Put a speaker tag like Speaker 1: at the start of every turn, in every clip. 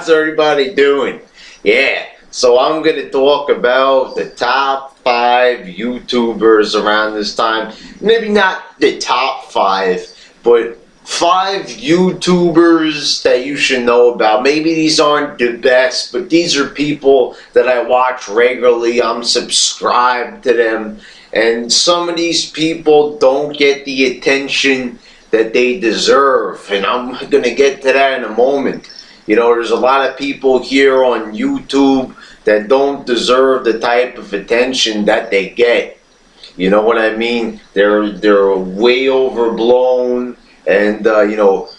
Speaker 1: How's everybody doing? Yeah, so I'm going to talk about the top 5 YouTubers around this time. Maybe not the top 5, but 5 YouTubers that you should know about. Maybe these aren't the best, but these are people that I watch regularly. I'm subscribed to them. And some of these people don't get the attention that they deserve. And I'm going to get to that in a moment. You know, there's a lot of people here on YouTube that don't deserve the type of attention that they get. You know what I mean? They're way overblown and, you know,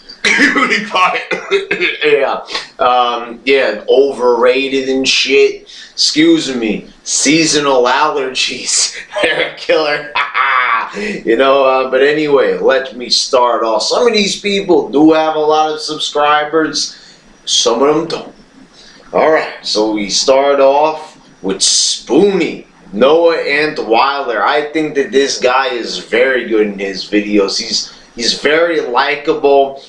Speaker 1: yeah, overrated and shit. Excuse me. Seasonal allergies. They're a killer. You know, but anyway, let me start off. Some of these people do have a lot of subscribers. Some of them don't. Alright, so we start off with Spoony, Noah Antweiler. I think that this guy is very good in his videos. He's very likable,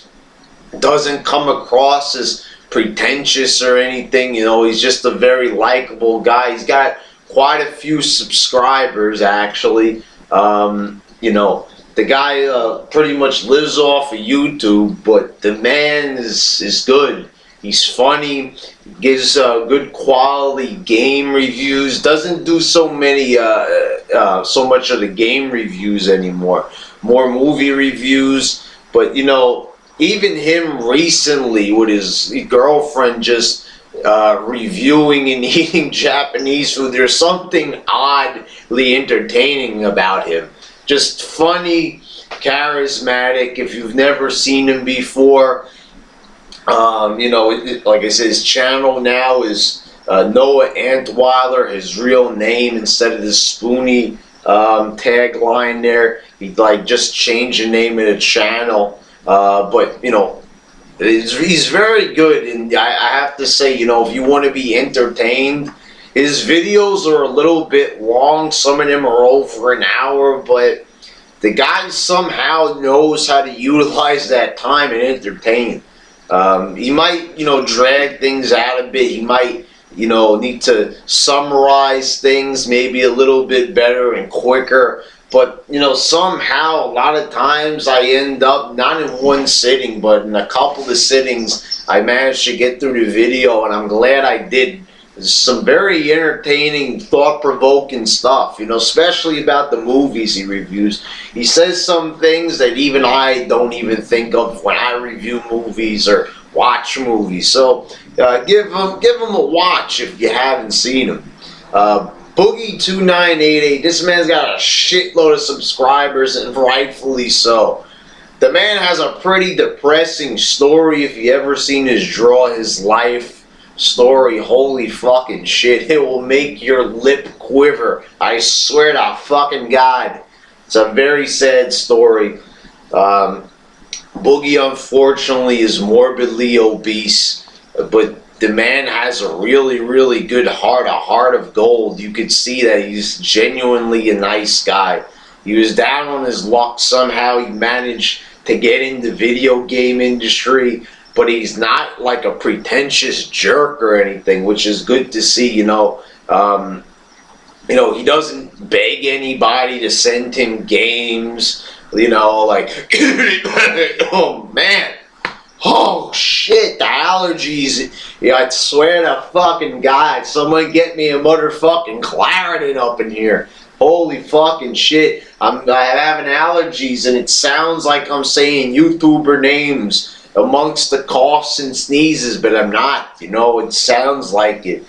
Speaker 1: doesn't come across as pretentious or anything. You know, he's just a very likable guy. He's got quite a few subscribers, actually. You know, the guy pretty much lives off of YouTube, but the man is good. He's funny, gives good quality game reviews, doesn't do so many, so much of the game reviews anymore. More movie reviews, but you know, even him recently with his girlfriend just reviewing and eating Japanese food, there's something oddly entertaining about him. Just funny, charismatic. If you've never seen him before, you know, like I said, his channel now is Noah Antweiler, his real name, instead of the Spoony tagline there. He like just changed the name of the channel, but you know, he's very good, and I have to say, you know, if you want to be entertained, his videos are a little bit long. Some of them are over an hour, but the guy somehow knows how to utilize that time and entertain. He might, you know, drag things out a bit. He might, you know, need to summarize things maybe a little bit better and quicker. But, you know, somehow a lot of times I end up, not in one sitting, but in a couple of sittings, I managed to get through the video, and I'm glad I did. There's some very entertaining, thought-provoking stuff, you know, especially about the movies he reviews. He says some things that even I don't even think of when I review movies or watch movies. So give him a watch if you haven't seen him. Boogie2988, this man's got a shitload of subscribers, and rightfully so. The man has a pretty depressing story. If you ever seen his Draw His Life story, holy fucking shit, it will make your lip quiver. I swear to fucking God. It's a very sad story. Boogie, unfortunately, is morbidly obese, but the man has a really, really good heart, a heart of gold. You could see that he's genuinely a nice guy. He was down on his luck. Somehow he managed to get in the video game industry, but he's not like a pretentious jerk or anything, which is good to see. You know, he doesn't beg anybody to send him games. You know, like, oh man, oh shit, the allergies. Yeah, I swear to fucking God, someone get me a motherfucking Claritin up in here. Holy fucking shit, I'm having allergies, and it sounds like I'm saying YouTuber names amongst the coughs and sneezes, but I'm not, you know, it sounds like it.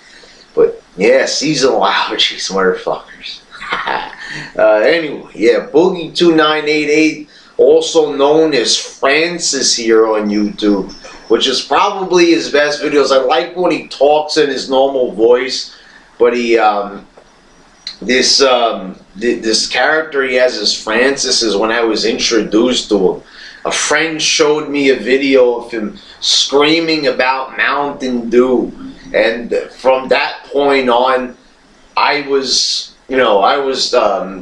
Speaker 1: But yeah, seasonal allergies, motherfuckers. Anyway, yeah, Boogie2988, also known as Francis here on YouTube, which is probably his best videos. I like when he talks in his normal voice, but he, this character he has as Francis is when I was introduced to him. A friend showed me a video of him screaming about Mountain Dew, and from that point on, I was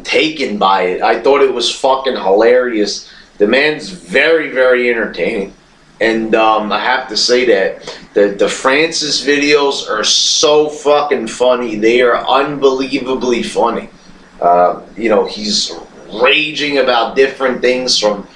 Speaker 1: taken by it. I thought it was fucking hilarious. The man's very, very entertaining. And I have to say that the Francis videos are so fucking funny. They are unbelievably funny. You know, he's raging about different things from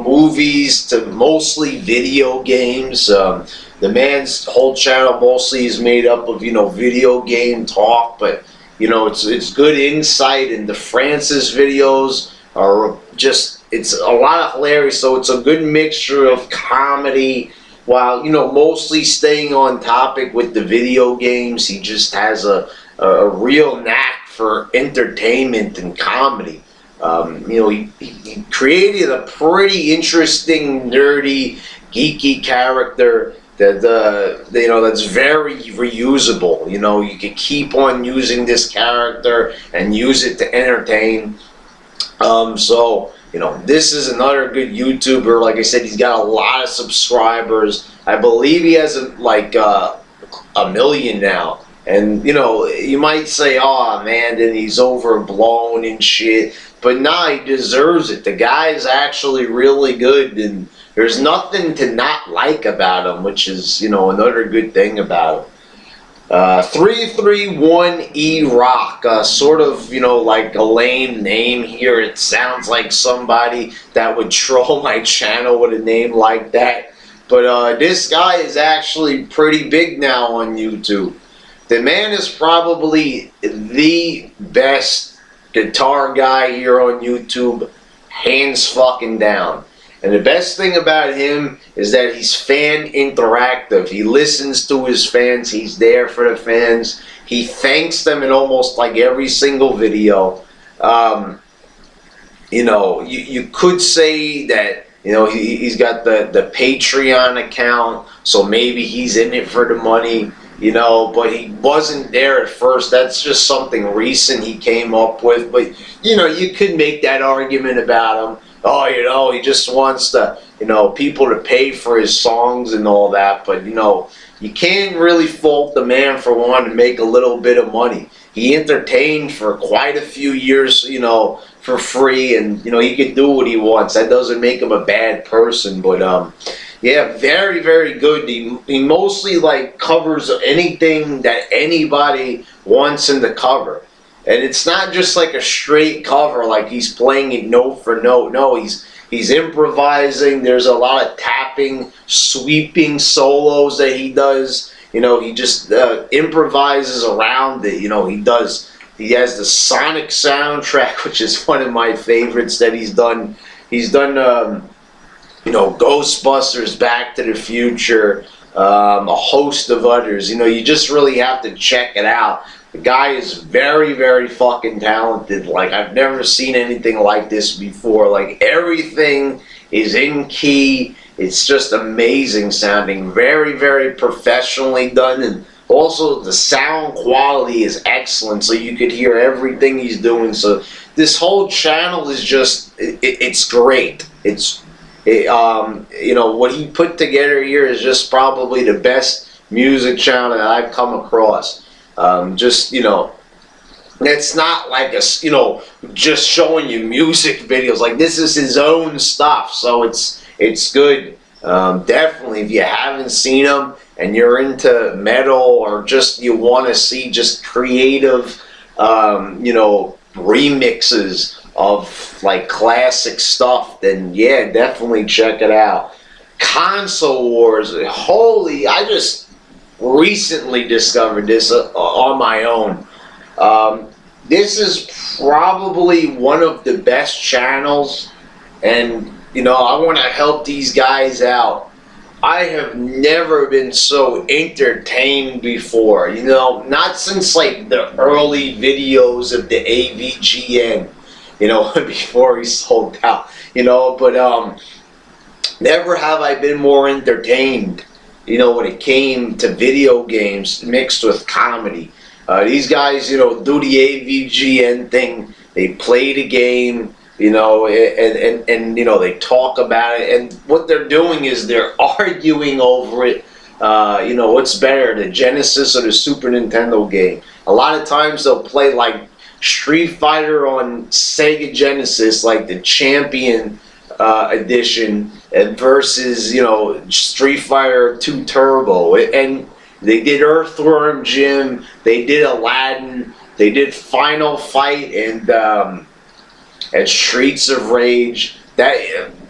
Speaker 1: movies to mostly video games. The man's whole channel mostly is made up of, you know, video game talk, but you know, it's good insight, and the Francis videos are just, it's a lot of hilarious. So it's a good mixture of comedy while, you know, mostly staying on topic with the video games. He just has a real knack for entertainment and comedy. You know, he created a pretty interesting, nerdy, geeky character that you know, that's very reusable. You know, you can keep on using this character and use it to entertain. So you know, this is another good YouTuber. Like I said, he's got a lot of subscribers. I believe he has like a million now. And you know, you might say, "Oh man, then he's overblown and shit." But nah, he deserves it. The guy is actually really good, and there's nothing to not like about him, which is, you know, another good thing about him. 331E Rock, sort of, you know, like a lame name here. It sounds like somebody that would troll my channel with a name like that. But this guy is actually pretty big now on YouTube. The man is probably the best guitar guy here on YouTube, hands fucking down. And the best thing about him is that he's fan interactive. He listens to his fans. He's there for the fans. He thanks them in almost like every single video. You know, you could say that, you know, he's got the Patreon account, so maybe he's in it for the money, you know, but he wasn't there at first. That's just something recent he came up with. But, you know, you could make that argument about him. Oh, you know, he just wants to, you know, people to pay for his songs and all that. But, you know, you can't really fault the man for wanting to make a little bit of money. He entertained for quite a few years, you know, for free. And, you know, he can do what he wants. That doesn't make him a bad person. But, yeah, very, very good. He mostly, like, covers anything that anybody wants him to cover. And it's not just like a straight cover, like he's playing it note for note. No, he's improvising. There's a lot of tapping, sweeping solos that he does. You know, he just improvises around it. You know, he has the Sonic soundtrack, which is one of my favorites that he's done. He's done, you know, Ghostbusters, Back to the Future, a host of others. You know, you just really have to check it out. The guy is very, very fucking talented. Like, I've never seen anything like this before. Like, everything is in key. It's just amazing sounding. Very, very professionally done. And also, the sound quality is excellent, so you could hear everything he's doing. So, this whole channel is just, it's great. You know, what he put together here is just probably the best music channel that I've come across. Just, you know, it's not like you know, just showing you music videos. Like, this is his own stuff, so it's good. Definitely, if you haven't seen him and you're into metal, or just you want to see just creative, you know, remixes of like classic stuff, then yeah, definitely check it out. Console Wars, holy! I just recently discovered this on my own. This is probably one of the best channels, and you know, I want to help these guys out. I have never been so entertained before, you know, not since like the early videos of the AVGN, you know, before he sold out, you know, but never have I been more entertained, you know, when it came to video games mixed with comedy. These guys, you know, do the AVGN thing. They play the game, you know, and you know, they talk about it. And what they're doing is they're arguing over it. You know, what's better, the Genesis or the Super Nintendo game? A lot of times they'll play like Street Fighter on Sega Genesis, like the champion edition and versus, you know, Street Fighter 2 Turbo. And they did Earthworm Jim, they did Aladdin, they did Final Fight, and Streets of Rage. That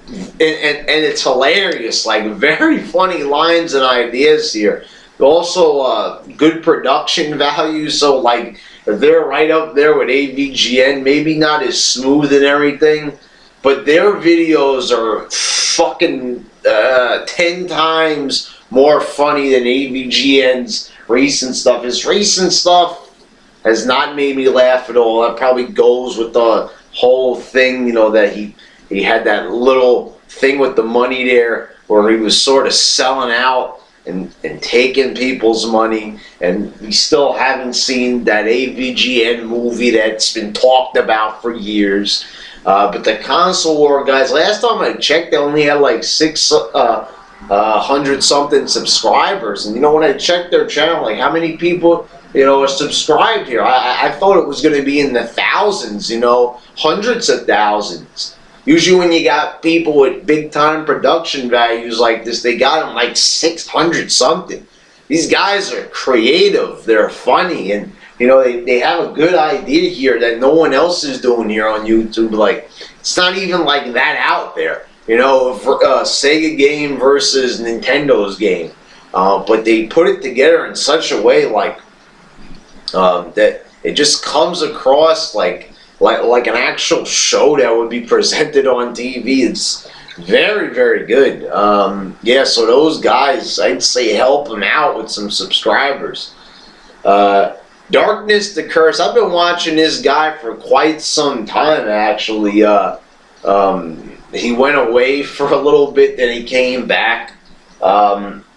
Speaker 1: and it's hilarious, like very funny lines and ideas here. Also, good production value. So like they're right up there with AVGN. Maybe not as smooth and everything, but their videos are fucking 10 times more funny than AVGN's recent stuff. His recent stuff has not made me laugh at all. That probably goes with the whole thing, you know, that he had that little thing with the money there where he was sort of selling out and taking people's money, and we still haven't seen that AVGN movie that's been talked about for years. But the console war guys, last time I checked, they only had like 600 something subscribers, and you know, when I checked their channel, like how many people, you know, are subscribed here, I thought it was going to be in the thousands, you know, hundreds of thousands. Usually when you got people with big time production values like this, they got them like 600 something. These guys are creative, they're funny, and you know, they have a good idea here that no one else is doing here on YouTube. Like, it's not even like that out there, you know, Sega game versus Nintendo's game. But they put it together in such a way like that it just comes across like an actual show that would be presented on TV. It's very, very good. Yeah, so those guys, I'd say help them out with some subscribers. Darkness the Curse, I've been watching this guy for quite some time, actually. He went away for a little bit, then he came back.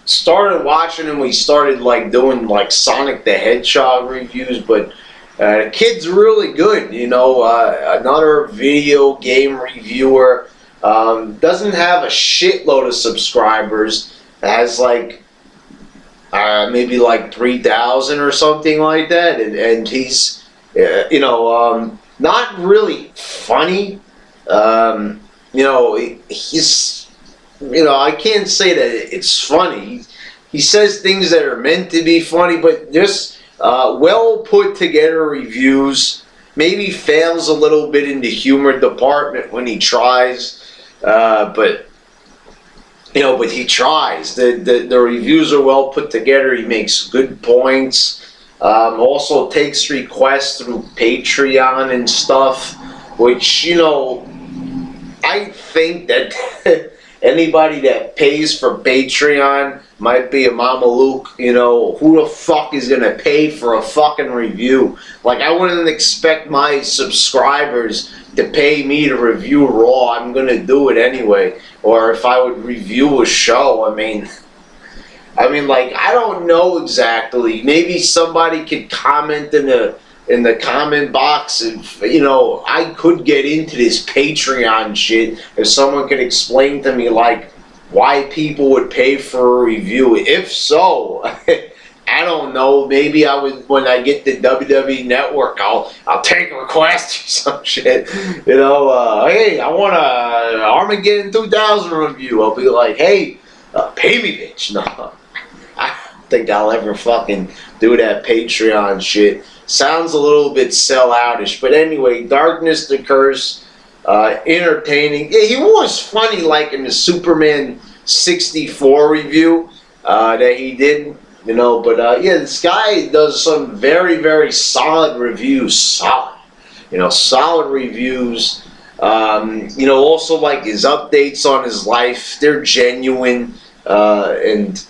Speaker 1: Started watching him, we started like doing like Sonic the Hedgehog reviews, but the kid's really good, you know. Another video game reviewer. Doesn't have a shitload of subscribers. Has like maybe like 3,000 or something like that, and he's you know, not really funny. You know, he's, you know, I can't say that it's funny. He says things that are meant to be funny, but just well put together reviews. Maybe fails a little bit in the humor department when he tries, but you know, but he tries. The reviews are well put together. He makes good points. Also takes requests through Patreon and stuff, which, you know, I think that anybody that pays for Patreon might be a Mama Luke. You know, who the fuck is gonna pay for a fucking review? Like, I wouldn't expect my subscribers to pay me to review Raw. I'm gonna do it anyway. Or if I would review a show, I mean, like, I don't know exactly. Maybe somebody could comment in the comment box, and you know, I could get into this Patreon shit if someone could explain to me like why people would pay for a review. If so, I don't know. Maybe I would, when I get the WWE Network, I'll take requests or some shit. You know, hey, I want a Armageddon 2000 review. I'll be like, hey, pay me, bitch. No, I don't think I'll ever fucking do that Patreon shit. Sounds a little bit selloutish, but anyway, Darkness the Curse, entertaining. Yeah, he was funny, like in the Superman 64 review that he did, you know. But yeah, this guy does some very, very solid reviews. Solid, you know, solid reviews. You know, also like his updates on his life, they're genuine, and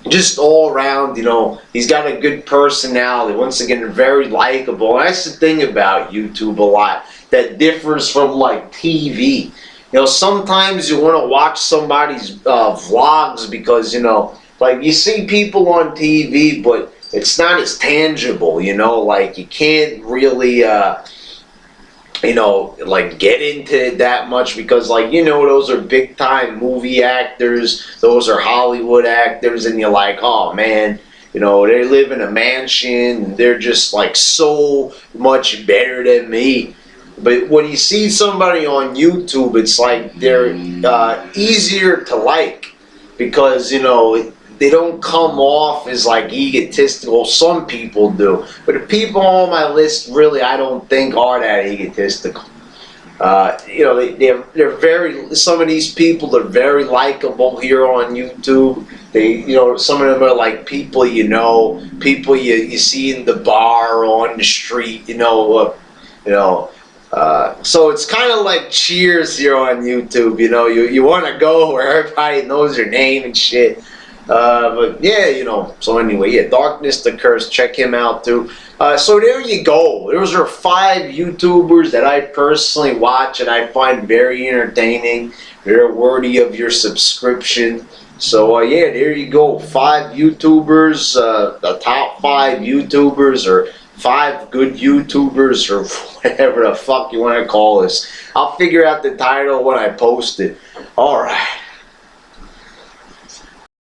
Speaker 1: just all around, you know, he's got a good personality. Once again, very likable. And that's the thing about YouTube a lot that differs from like TV. You know, sometimes you want to watch somebody's vlogs because, you know, like you see people on TV, but it's not as tangible, you know, like you can't really, you know, like get into it that much because, like, you know, those are big time movie actors, those are Hollywood actors, and you're like, oh man, you know, they live in a mansion, they're just like so much better than me. But when you see somebody on YouTube, it's like they're easier to like because, you know, they don't come off as like egotistical. Some people do, but the people on my list really I don't think are that egotistical. You know, they're very, some of these people are very likable here on YouTube. They, you know, some of them are like people you know, people you see in the bar or on the street, you know. So it's kind of like Cheers here on YouTube, you know. You want to go where everybody knows your name and shit. But yeah, you know, so anyway, yeah, Darkness the Curse, check him out too. So there you go. Those are 5 YouTubers that I personally watch and I find very entertaining. They're worthy of your subscription. So yeah, there you go. 5 YouTubers, the top 5 YouTubers, or 5 good YouTubers, or whatever the fuck you want to call this. I'll figure out the title when I post it. Alright.